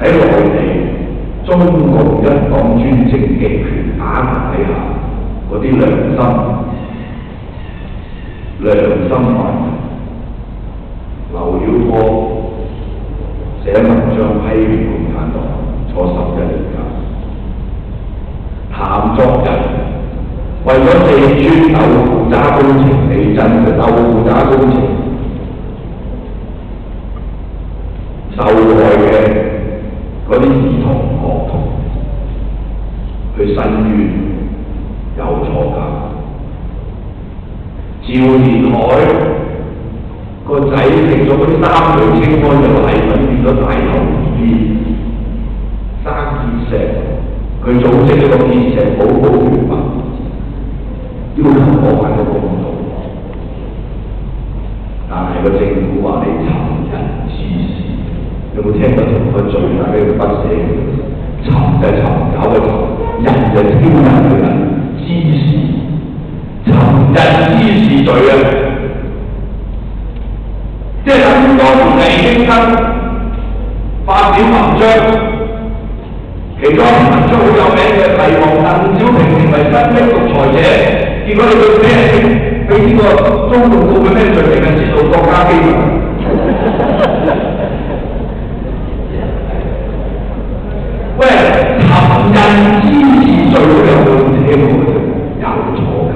喺內地中共一黨專政極權打壓底下，嗰啲良心犯，劉曉波寫文章批評共產黨，坐11年監；譚作人為咗四川豆腐渣工程地震嘅豆腐渣工程受害嘅嗰啲兒童學童去申冤，又坐監。趙連海個仔食咗嗰啲3聚氰胺嘅奶粉，變咗大頭 BB， 生結石，佢組織一個結石寶寶聯盟，要求我揾個公道。但係個政府話你尋人滋事，有冇聽得同個最大嘅不捨？尋就尋找個尋，人就挑人嘅人，滋事，尋人滋事罪啊！即係等於當年魏京生發表文章，其中一篇文章好有名嘅，提王鄧小平成為新的獨裁者，結果你佢俾人俾呢個中共告佢咩罪名啊？泄露國家機密。喂，尋人滋事罪都有冇聽過啫？有錯㗎。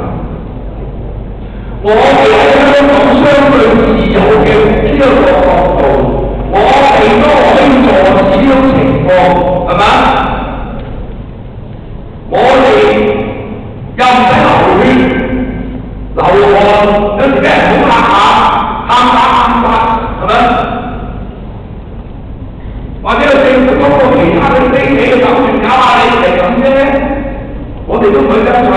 我哋喺香港相對自由嘅呢一個角度，我哋都可以阻止呢種情況，係嘛？我哋又唔使流血、流汗，有時俾人恐嚇下，喊法，係咪？或者政府通過其他嘅非理嘅手段搞下你哋咁啫，我哋都唔去爭取。